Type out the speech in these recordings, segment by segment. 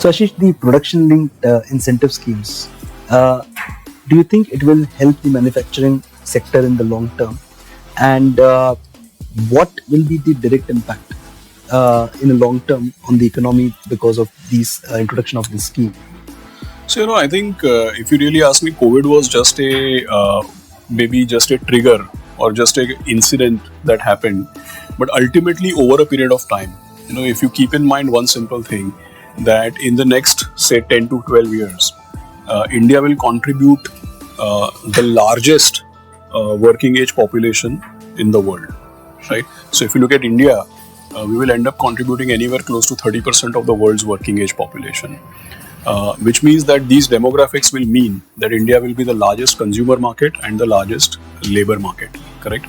So Ashish, the production linked incentive schemes, do you think it will help the manufacturing sector in the long term? And what will be the direct impact in the long term on the economy because of these introduction of this scheme? So, I think if you really ask me, COVID was just maybe just a trigger or just an incident that happened. But ultimately, over a period of time, if you keep in mind one simple thing, that in the next, say, 10 to 12 years, India will contribute the largest working age population in the world, right? So if you look at India, we will end up contributing anywhere close to 30% of the world's working age population, which means that these demographics will mean that India will be the largest consumer market and the largest labor market, correct?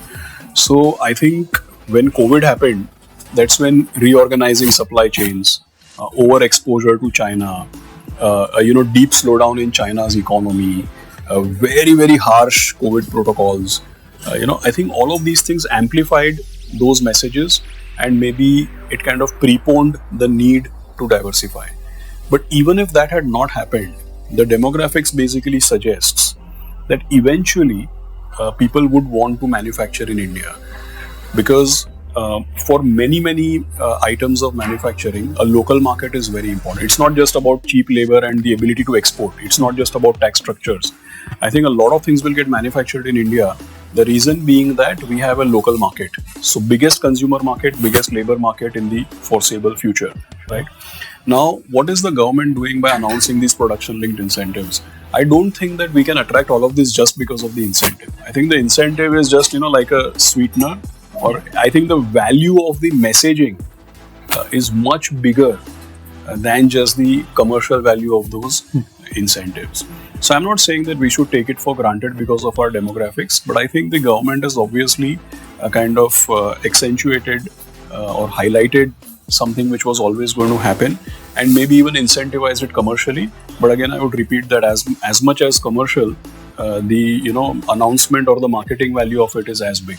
So I think when COVID happened, that's when reorganizing supply chains, overexposure to China, deep slowdown in China's economy, very, very harsh COVID protocols. I think all of these things amplified those messages, and maybe it kind of preponed the need to diversify. But even if that had not happened, the demographics basically suggests that eventually people would want to manufacture in India, because for many items of manufacturing, a local market is very important. It's not just about cheap labor and the ability to export. It's not just about tax structures. I think a lot of things will get manufactured in India. The reason being that we have a local market. So biggest consumer market, biggest labor market in the foreseeable future, right? Now, what is the government doing by announcing these production linked incentives? I don't think that we can attract all of this just because of the incentive. I think the incentive is just, like a sweetener. Or I think the value of the messaging is much bigger than just the commercial value of those incentives. So I'm not saying that we should take it for granted because of our demographics, but I think the government has obviously kind of accentuated or highlighted something which was always going to happen, and maybe even incentivized it commercially. But again, I would repeat that as much as commercial, the announcement or the marketing value of it is as big.